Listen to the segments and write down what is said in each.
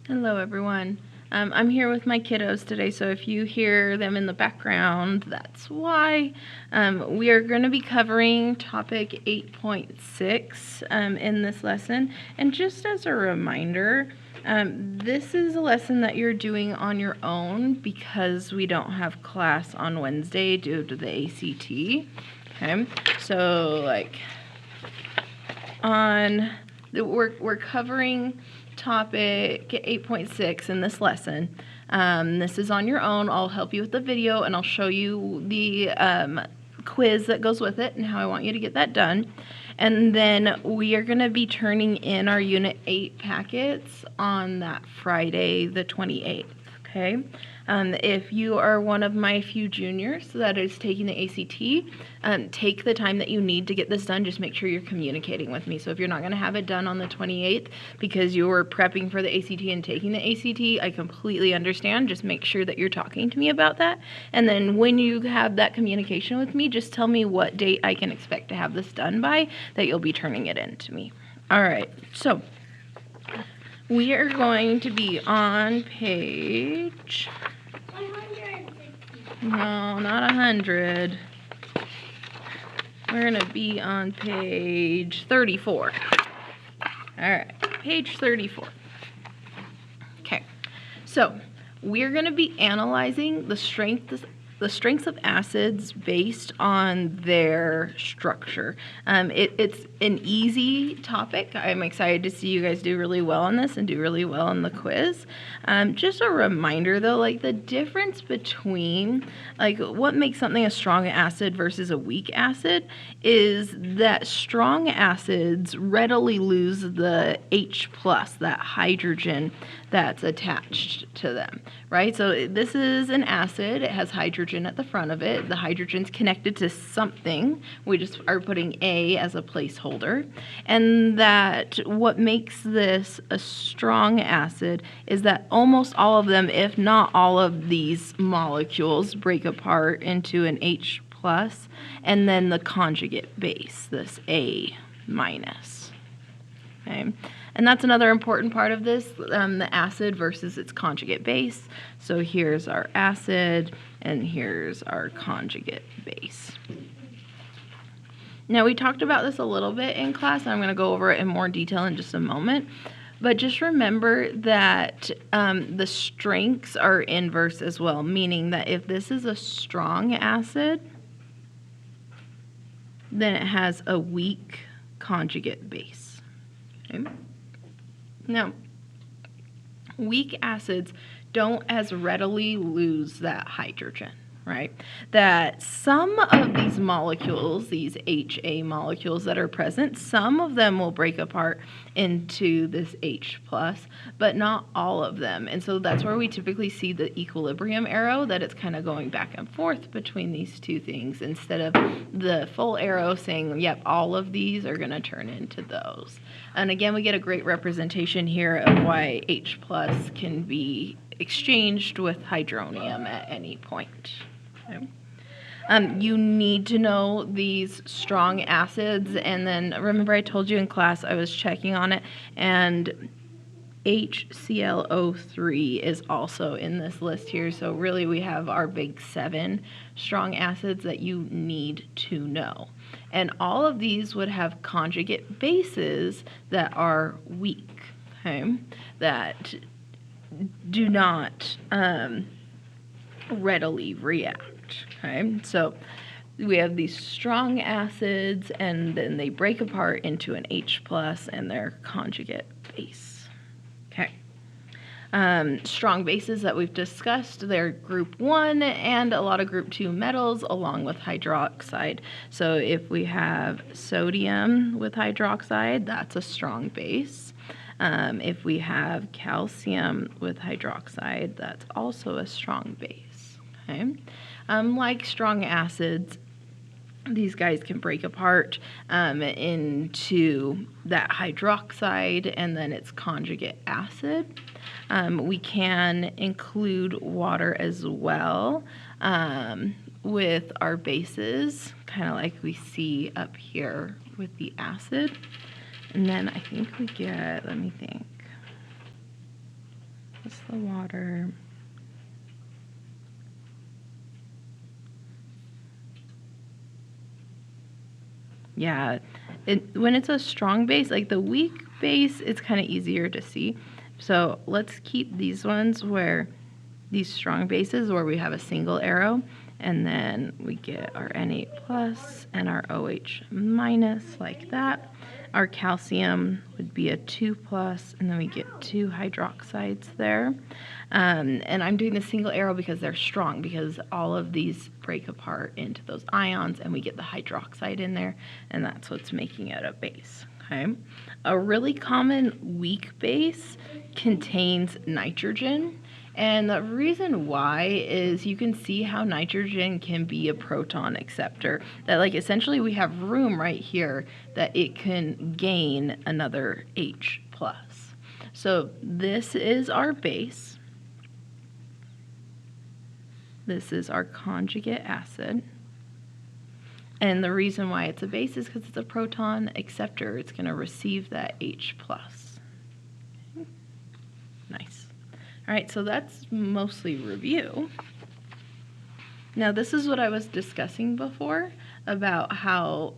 Hello everyone. I'm here with my kiddos today, so if you hear them in the background, that's why. We are going to be covering topic 8.6 in this lesson. And just as a reminder, this is a lesson that you're doing on your own because we don't have class on Wednesday due to the ACT. Okay, so we're covering topic 8.6 in this lesson. This is on your own. I'll help you with the video and I'll show you the quiz that goes with it and how I want you to get that done. And then we are going to be turning in our Unit 8 packets on that Friday the 28th. Okay. If you are one of my few juniors that is taking the ACT, take the time that you need to get this done. Just make sure you're communicating with me. So if you're not going to have it done on the 28th because you were prepping for the ACT and taking the ACT, I completely understand. Just make sure that you're talking to me about that. And then when you have that communication with me, just tell me what date I can expect to have this done by, that you'll be turning it in to me. All right, so we are going to be on page... 160. No, not 100. We're going to be on page 34. All right, page 34. Okay, so we're going to be analyzing the strengths of acids based on their structure. It's an easy topic. I'm excited to see you guys do really well on this and do really well on the quiz. Just a reminder though, the difference between what makes something a strong acid versus a weak acid is that strong acids readily lose the H+, that hydrogen that's attached to them, right? So this is an acid. It has hydrogen at the front of it. The hydrogen's connected to something. We just are putting A as a placeholder. And that what makes this a strong acid is that almost all of them, if not all of these molecules, break apart into an H+, and then the conjugate base, this A-. Okay. And that's another important part of this, the acid versus its conjugate base. So here's our acid, and here's our conjugate base. Now, we talked about this a little bit in class, and I'm going to go over it in more detail in just a moment. But just remember that the strengths are inverse as well, meaning that if this is a strong acid, then it has a weak conjugate base. Okay. Now, weak acids don't as readily lose that hydrogen, right? That some of these molecules, these HA molecules that are present, some of them will break apart into this H+, but not all of them. And so that's where we typically see the equilibrium arrow, that it's kind of going back and forth between these two things instead of the full arrow saying, yep, all of these are going to turn into those. And again, we get a great representation here of why H+ can be exchanged with hydronium at any point. Okay. You need to know these strong acids, and then remember I told you in class I was checking on it, and HClO3 is also in this list here. So really we have our big 7 strong acids that you need to know. And all of these would have conjugate bases that are weak, okay, that do not readily react, okay? So we have these strong acids, and then they break apart into an H+ and their conjugate base. Okay. Strong bases that we've discussed, they're group 1 and a lot of group 2 metals along with hydroxide. So if we have sodium with hydroxide, that's a strong base. If we have calcium with hydroxide, that's also a strong base. Okay. Like strong acids, these guys can break apart into that hydroxide and then its conjugate acid. We can include water as well with our bases, kind of like we see up here with the acid. And then I think we get, let me think. plus the water. Yeah, when it's a strong base, like the weak base, it's kind of easier to see. So let's keep these ones where these strong bases where we have a single arrow, and then we get our Na plus and our OH minus like that. Our calcium would be a 2 plus, and then we get 2 hydroxides there. And I'm doing the single arrow because they're strong, because all of these break apart into those ions, and we get the hydroxide in there, and that's what's making it a base. Okay. A really common weak base contains nitrogen. And the reason why is you can see how nitrogen can be a proton acceptor. That like essentially we have room right here that it can gain another H plus. So this is our base. This is our conjugate acid. And the reason why it's a base is because it's a proton acceptor. It's going to receive that H plus. Nice. All right, so that's mostly review. Now, this is what I was discussing before about how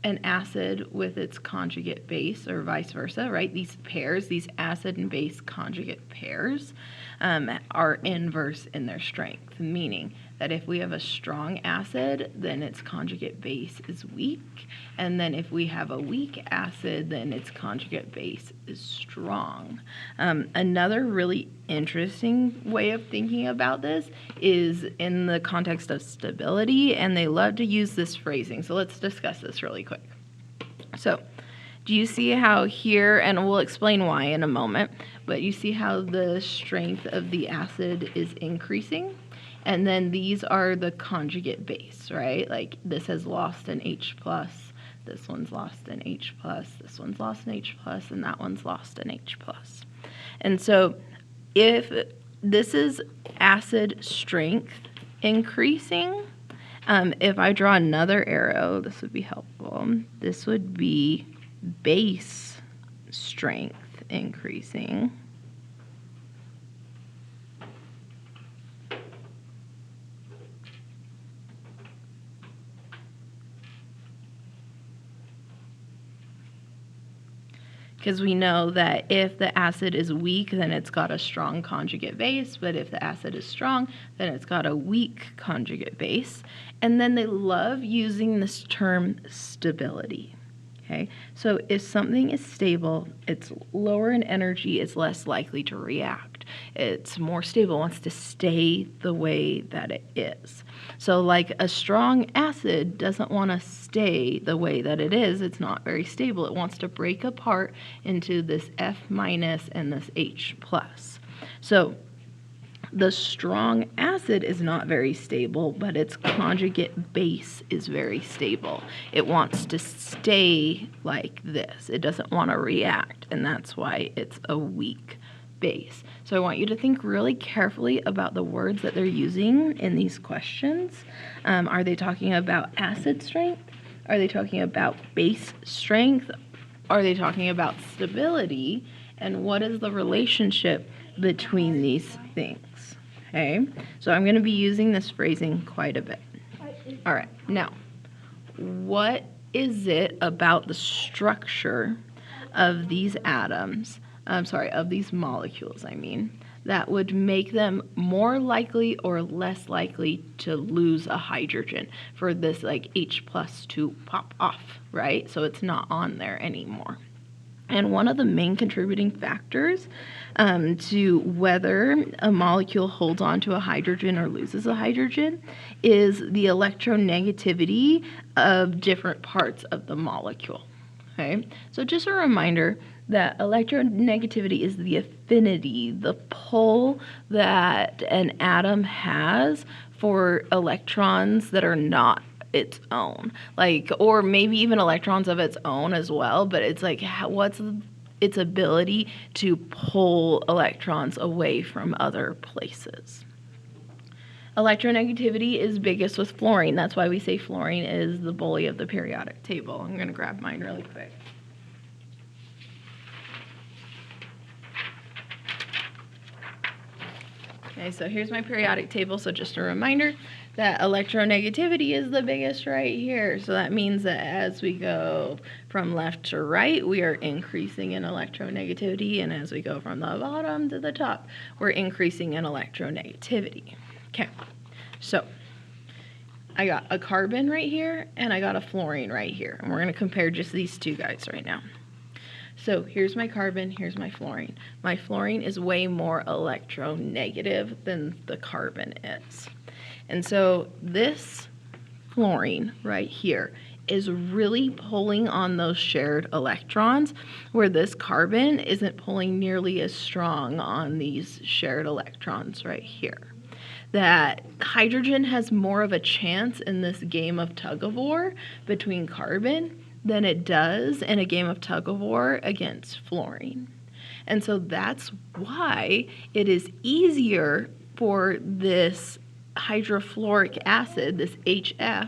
an acid with its conjugate base, or vice versa, right? These pairs, these acid and base conjugate pairs, are inverse in their strength, meaning that if we have a strong acid, then its conjugate base is weak, and then if we have a weak acid, then its conjugate base is strong. Another really interesting way of thinking about this is in the context of stability, and they love to use this phrasing. So let's discuss this really quick. So, do you see how here, and we'll explain why in a moment, but you see how the strength of the acid is increasing? And then these are the conjugate base, right? Like this has lost an H plus, this one's lost an H plus, this one's lost an H plus, and that one's lost an H plus. And so if this is acid strength increasing, if I draw another arrow, this would be helpful. This would be base strength increasing. Because we know that if the acid is weak, then it's got a strong conjugate base, but if the acid is strong, then it's got a weak conjugate base. And then they love using this term stability. Okay, so if something is stable, it's lower in energy, it's less likely to react. It's more stable, it wants to stay the way that it is. So like a strong acid doesn't want to stay the way that it is. It's not very stable. It wants to break apart into this F minus and this H plus. So the strong acid is not very stable, but its conjugate base is very stable. It wants to stay like this. It doesn't want to react, and that's why it's a weak base. So I want you to think really carefully about the words that they're using in these questions. Are they talking about acid strength? Are they talking about base strength? Are they talking about stability? And what is the relationship between these things? Okay, so I'm going to be using this phrasing quite a bit. All right, now, what is it about the structure of these atoms, of these molecules, that would make them more likely or less likely to lose a hydrogen for this like H plus to pop off, right? So it's not on there anymore. And one of the main contributing factors to whether a molecule holds on to a hydrogen or loses a hydrogen is the electronegativity of different parts of the molecule. Okay, so just a reminder that electronegativity is the affinity, the pull that an atom has for electrons that are not its own, like, or maybe even electrons of its own as well, but it's like what's its ability to pull electrons away from other places. Electronegativity is biggest with fluorine. That's why we say fluorine is the bully of the periodic table. I'm going to grab mine really quick. Okay, so here's my periodic table. So just a reminder that electronegativity is the biggest right here. So that means that as we go from left to right, we are increasing in electronegativity. And as we go from the bottom to the top, we're increasing in electronegativity. Okay, so I got a carbon right here and I got a fluorine right here. And we're going to compare just these two guys right now. So here's my carbon, here's my fluorine. My fluorine is way more electronegative than the carbon is. And so this fluorine right here is really pulling on those shared electrons, where this carbon isn't pulling nearly as strong on these shared electrons right here. That hydrogen has more of a chance in this game of tug-of-war between carbon than it does in a game of tug-of-war against fluorine. And so that's why it is easier for this hydrofluoric acid, this HF,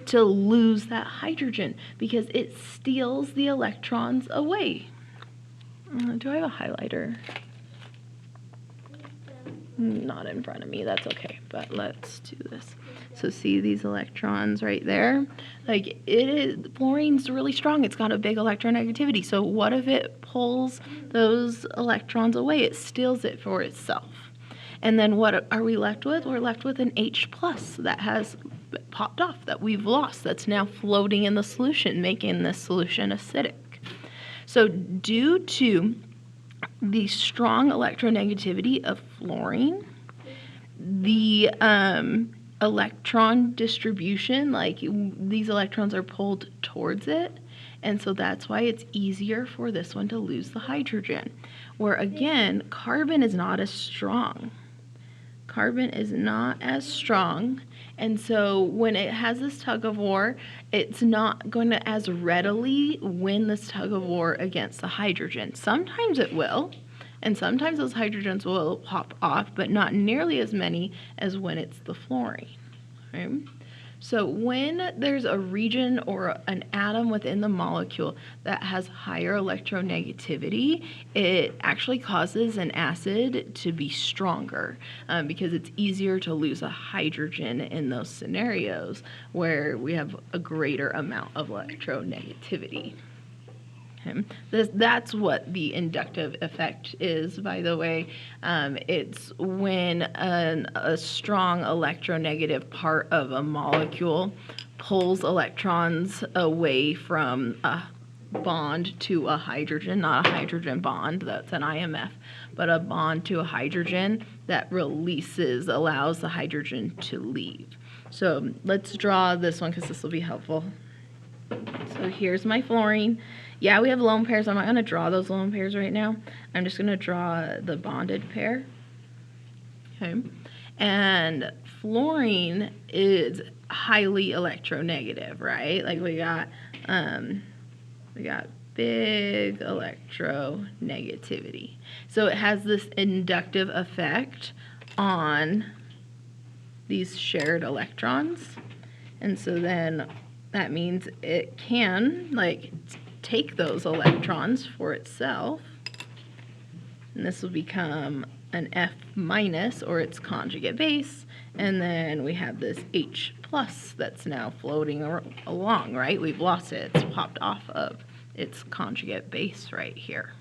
to lose that hydrogen because it steals the electrons away. Do I have a highlighter? Not in front of me, that's okay, but let's do this. So see these electrons right there? Like fluorine's really strong, it's got a big electronegativity. So what if it pulls those electrons away? It steals it for itself. And then what are we left with? We're left with an H plus that has popped off, that we've lost, that's now floating in the solution, making this solution acidic. So due to the strong electronegativity of fluorine, the electron distribution, like these electrons are pulled towards it, and so that's why it's easier for this one to lose the hydrogen. Where again, carbon is not as strong. Carbon is not as strong, and so when it has this tug-of-war, it's not going to as readily win this tug-of-war against the hydrogen. Sometimes it will, and sometimes those hydrogens will pop off, but not nearly as many as when it's the fluorine. Right? So when there's a region or an atom within the molecule that has higher electronegativity, it actually causes an acid to be stronger because it's easier to lose a hydrogen in those scenarios where we have a greater amount of electronegativity. Okay. That's what the inductive effect is, by the way. It's when a strong electronegative part of a molecule pulls electrons away from a bond to a hydrogen, not a hydrogen bond, that's an IMF, but a bond to a hydrogen that allows the hydrogen to leave. So let's draw this one because this will be helpful. So here's my fluorine. Yeah, we have lone pairs. I'm not going to draw those lone pairs right now. I'm just going to draw the bonded pair. Okay. And fluorine is highly electronegative, right? Like we got big electronegativity. So it has this inductive effect on these shared electrons. And so then that means it can take those electrons for itself, and this will become an F minus, or its conjugate base, and then we have this H plus that's now floating along, right? We've lost it. It's popped off of its conjugate base right here.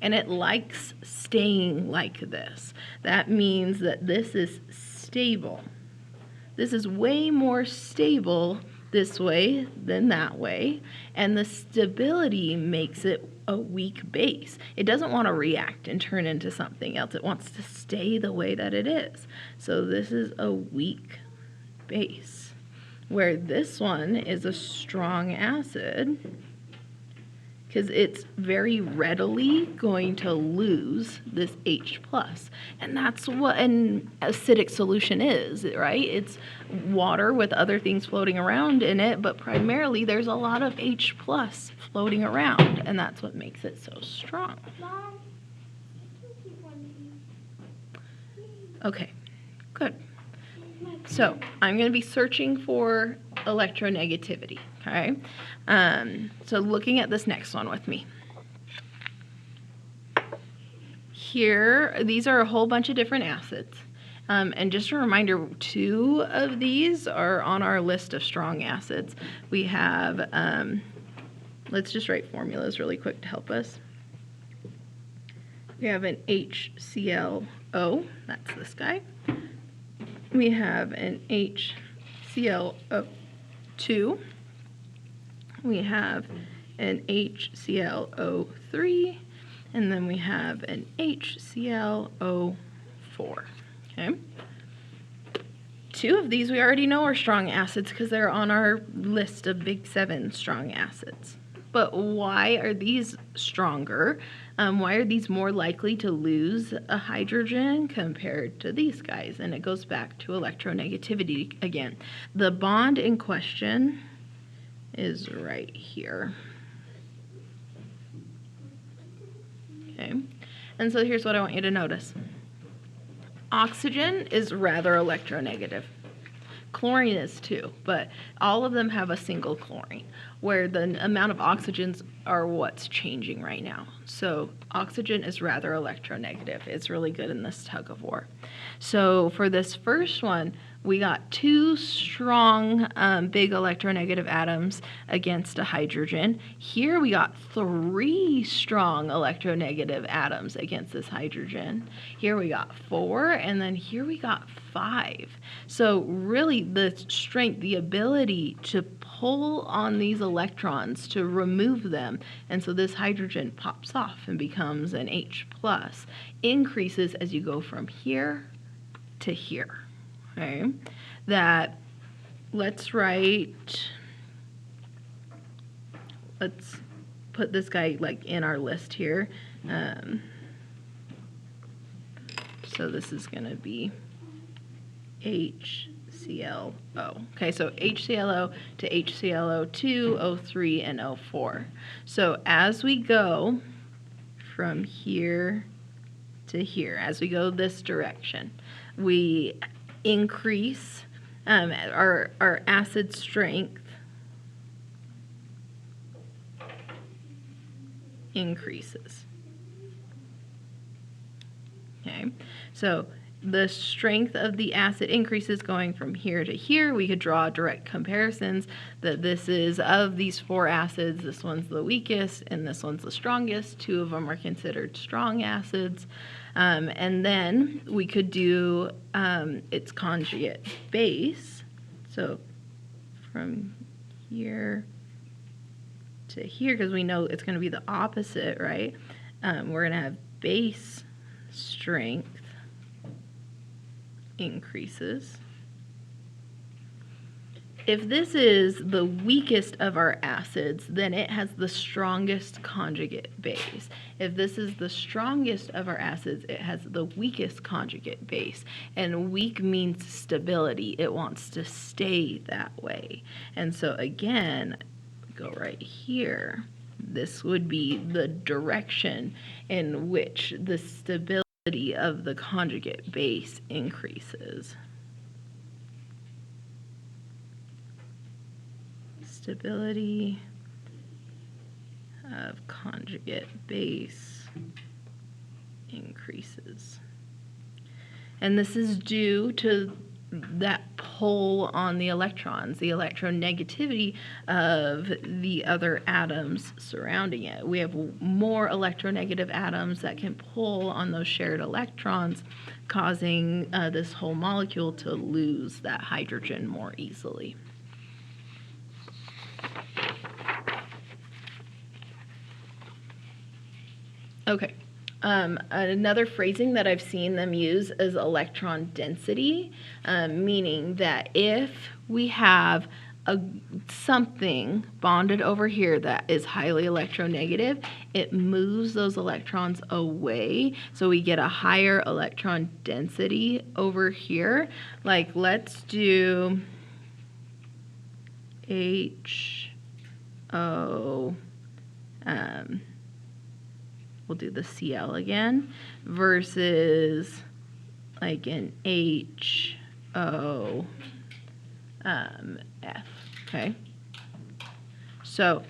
And it likes staying like this. That means that this is stable. This is way more stable this way than that way, and the stability makes it a weak base. It doesn't want to react and turn into something else. It wants to stay the way that it is. So this is a weak base, where this one is a strong acid because it's very readily going to lose this H plus. And that's what an acidic solution is, right? It's water with other things floating around in it, but primarily there's a lot of H plus floating around, and that's what makes it so strong. Okay, good. So I'm going to be searching for electronegativity, okay? So looking at this next one with me. Here, these are a whole bunch of different acids, And just a reminder, 2 of these are on our list of strong acids. We have, let's just write formulas really quick to help us. We have an HClO, that's this guy. We have an HClO2. We have an HClO3. And then we have an HClO4. Okay. 2 of these we already know are strong acids because they're on our list of big 7 strong acids. But why are these stronger? Why are these more likely to lose a hydrogen compared to these guys? And it goes back to electronegativity again. The bond in question is right here. Okay, and so here's what I want you to notice. Oxygen is rather electronegative. Chlorine is too, but all of them have a single chlorine, where the amount of oxygens are what's changing right now. So oxygen is rather electronegative. It's really good in this tug of war. So for this first one, we got 2 strong big electronegative atoms against a hydrogen. Here we got 3 strong electronegative atoms against this hydrogen. Here we got 4, and then here we got 5. So really the strength, the ability to pull on these electrons to remove them, and so this hydrogen pops off and becomes an H+, increases as you go from here to here. Okay, that let's put this guy like in our list here. So this is going to be HClO. Okay, so HClO to HClO2, O3, and O4. So as we go from here to here, as we go this direction, we increase our acid strength increases. Okay, so the strength of the acid increases going from here to here. We could draw direct comparisons that this is, of these 4 acids, this one's the weakest and this one's the strongest. 2 of them are considered strong acids. And then we could do its conjugate base. So from here to here, because we know it's going to be the opposite, right? We're going to have base strength increases. If this is the weakest of our acids, then it has the strongest conjugate base. If this is the strongest of our acids, it has the weakest conjugate base. And weak means stability. It wants to stay that way. And so again, go right here. This would be the direction in which the stability of the conjugate base increases. Stability of conjugate base increases. And this is due to that pull on the electrons, the electronegativity of the other atoms surrounding it. We have more electronegative atoms that can pull on those shared electrons, causing this whole molecule to lose that hydrogen more easily. Okay, another phrasing that I've seen them use is electron density, meaning that if we have something bonded over here that is highly electronegative, it moves those electrons away, so we get a higher electron density over here. Like, let's do HO, we'll do the Cl again, versus like an HO F, okay? So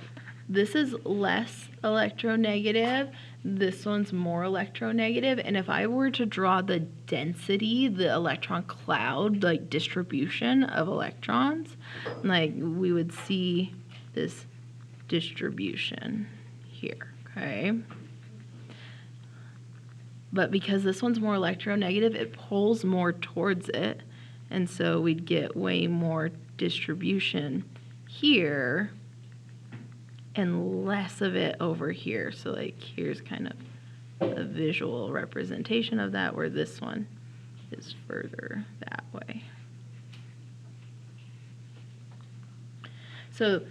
this is less electronegative this one's more electronegative, and if I were to draw the density, the electron cloud, like distribution of electrons, like we would see this distribution here, okay? But because this one's more electronegative, it pulls more towards it, and so we'd get way more distribution here and less of it over here. So like here's kind of a visual representation of that, where this one is further that way. So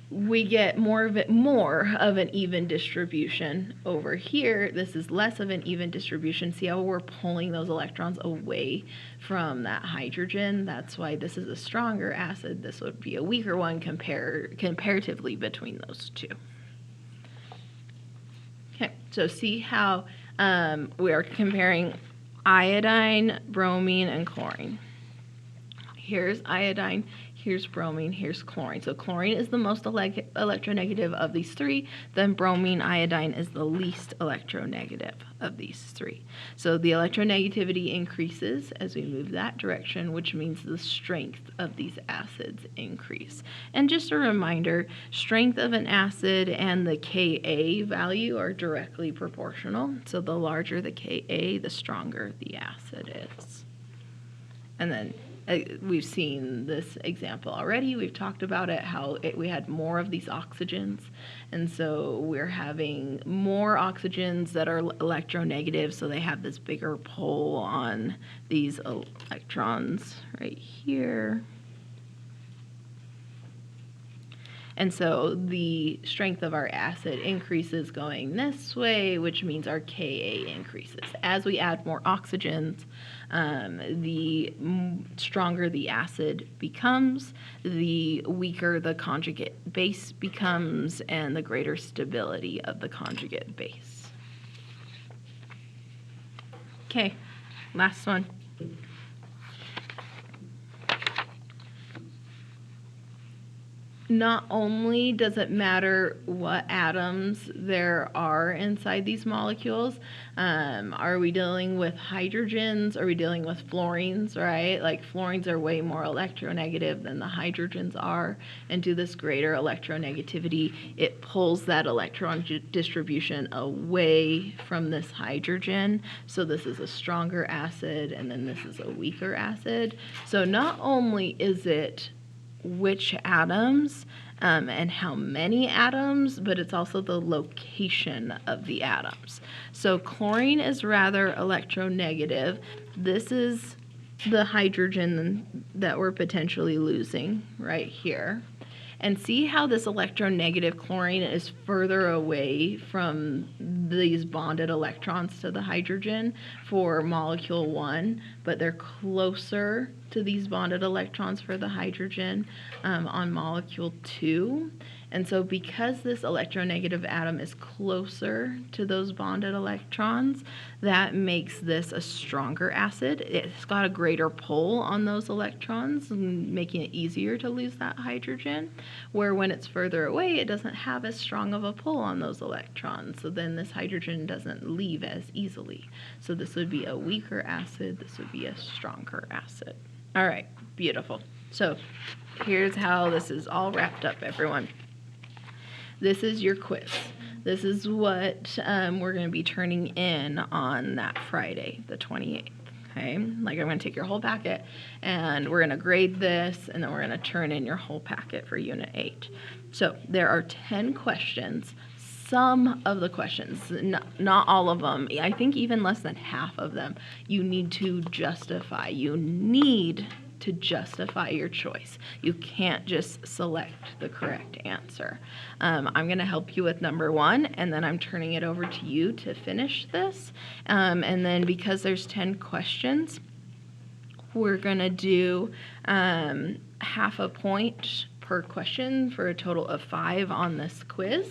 we get more of an even distribution over here. This is less of an even distribution. See how we're pulling those electrons away from that hydrogen? That's why this is a stronger acid. This would be a weaker one comparatively between those two. Okay, so see how we are comparing iodine, bromine, and chlorine. Here's iodine, here's bromine, here's chlorine. So chlorine is the most electronegative of these three, then bromine, iodine is the least electronegative of these three. So the electronegativity increases as we move that direction, which means the strength of these acids increase. And just a reminder, strength of an acid and the Ka value are directly proportional. So the larger the Ka, the stronger the acid is. And then we've seen this example already. We've talked about it, how we had more of these oxygens. And so we're having more oxygens that are electronegative, so they have this bigger pull on these electrons right here. And so the strength of our acid increases going this way, which means our Ka increases. As we add more oxygens, the stronger the acid becomes, the weaker the conjugate base becomes, and the greater stability of the conjugate base. Okay, last one. Not only does it matter what atoms there are inside these molecules, are we dealing with hydrogens? Are we dealing with fluorines, right? Like fluorines are way more electronegative than the hydrogens are, and due to this greater electronegativity, it pulls that electron distribution away from this hydrogen. So this is a stronger acid, and then this is a weaker acid. So not only is it which atoms and how many atoms, but it's also the location of the atoms. So chlorine is rather electronegative. This is the hydrogen that we're potentially losing right here. And see how this electronegative chlorine is further away from these bonded electrons to the hydrogen for molecule 1, but they're closer to these bonded electrons for the hydrogen on molecule 2. And so because this electronegative atom is closer to those bonded electrons, that makes this a stronger acid. It's got a greater pull on those electrons, making it easier to lose that hydrogen, where when it's further away, it doesn't have as strong of a pull on those electrons. So then this hydrogen doesn't leave as easily. So this would be a weaker acid. This would be a stronger acid. All right, beautiful. So here's how this is all wrapped up, everyone. This is your quiz. This is what we're going to be turning in on that Friday, the 28th. Okay, like I'm going to take your whole packet and we're going to grade this, and then we're going to turn in your whole packet for Unit 8. So there are 10 questions. Some of the questions, not all of them, I think even less than half of them, you need to justify. You need to justify your choice. You can't just select the correct answer. I'm going to help you with number 1, and then I'm turning it over to you to finish this. And then because there's 10 questions, we're going to do half a point per question for a total of 5 on this quiz.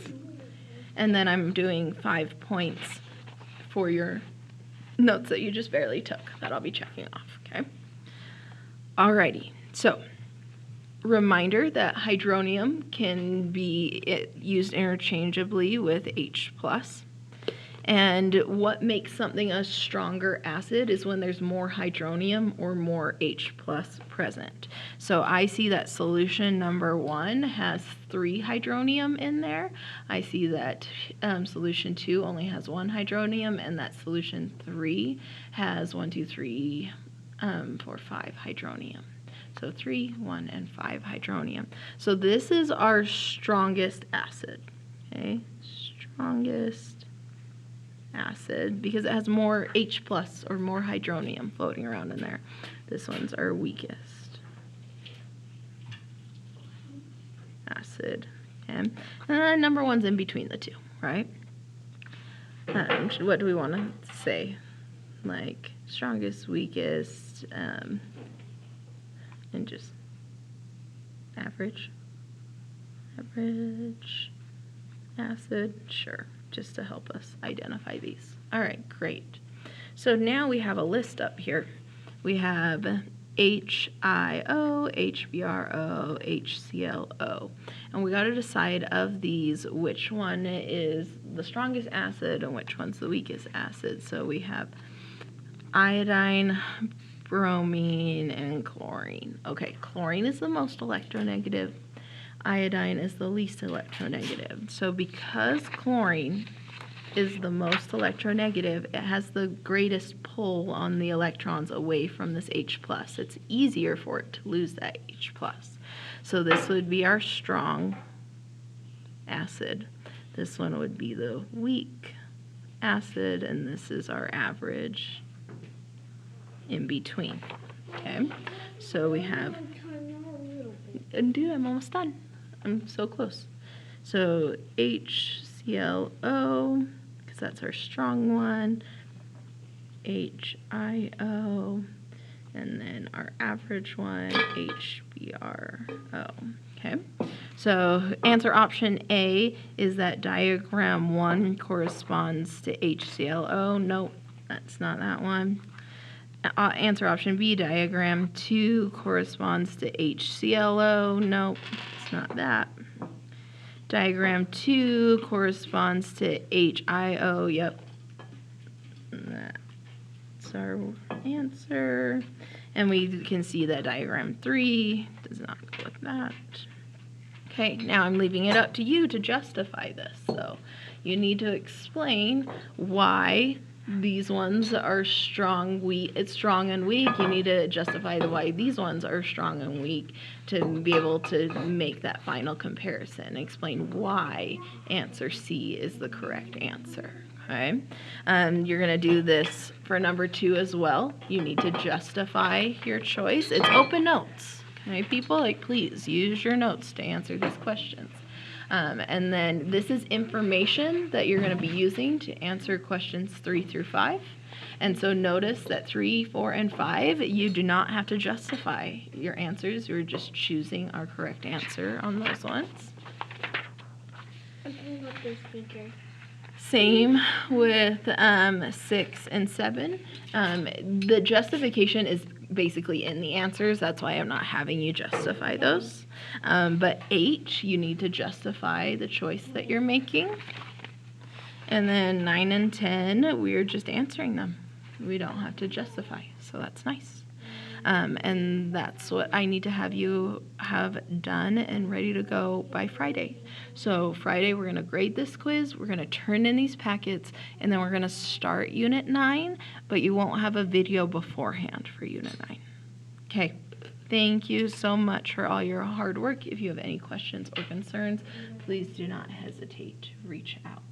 And then I'm doing 5 points for your notes that you just barely took that I'll be checking off, okay? Alrighty, so reminder that hydronium can be used interchangeably with H+, And what makes something a stronger acid is when there's more hydronium or more H plus present. So I see that solution number 1 has 3 hydronium in there. I see that solution 2 only has 1 hydronium, and that solution 3 has 1, 2, 3, 4, 5 hydronium. So 3, 1, and 5 hydronium. So this is our strongest acid. Okay, strongest acid because it has more H plus or more hydronium floating around in there. This one's our weakest acid. Okay, and then number 1's in between the two, right? What do we want to say? Like strongest, weakest, and just average acid, sure, just to help us identify these. All right, great. So now we have a list up here. We have HIO, HBRO, HClO. And we got to decide of these which one is the strongest acid and which one's the weakest acid. So we have iodine, bromine, and chlorine. Okay, chlorine is the most electronegative. Iodine is the least electronegative. So because chlorine is the most electronegative, it has the greatest pull on the electrons away from this H+. It's easier for it to lose that H+. So this would be our strong acid. This one would be the weak acid, and this is our average in between. Okay, so we have, dude, I'm almost done. I'm so close. So HClO, because that's our strong one, HIO, and then our average one, HBRO. Okay, so answer option A is that diagram 1 corresponds to HClO. Nope, that's not that one. Answer option B, diagram 2 corresponds to HClO. Nope, it's not that. Diagram 2 corresponds to HIO. Yep, that's our answer. And we can see that diagram 3 does not go with that. Okay, now I'm leaving it up to you to justify this. So you need to explain why these ones are strong, weak. It's strong and weak. You need to justify why these ones are strong and weak to be able to make that final comparison. Explain why answer C is the correct answer. Okay, you're gonna do this for number 2 as well. You need to justify your choice. It's open notes. Okay, people, like, please use your notes to answer these questions. And then this is information that you're going to be using to answer questions 3 through 5. And so notice that 3, 4, and 5, you do not have to justify your answers. You're just choosing our correct answer on those ones. Same with 6 and 7. The justification is basically in the answers. That's why I'm not having you justify those. But 8, you need to justify the choice that you're making. And then 9 and 10, we're just answering them. We don't have to justify, so that's nice. And that's what I need to have you have done and ready to go by Friday. So Friday, we're going to grade this quiz, we're going to turn in these packets, and then we're going to start Unit 9, but you won't have a video beforehand for Unit 9. Okay, thank you so much for all your hard work. If you have any questions or concerns, please do not hesitate to reach out.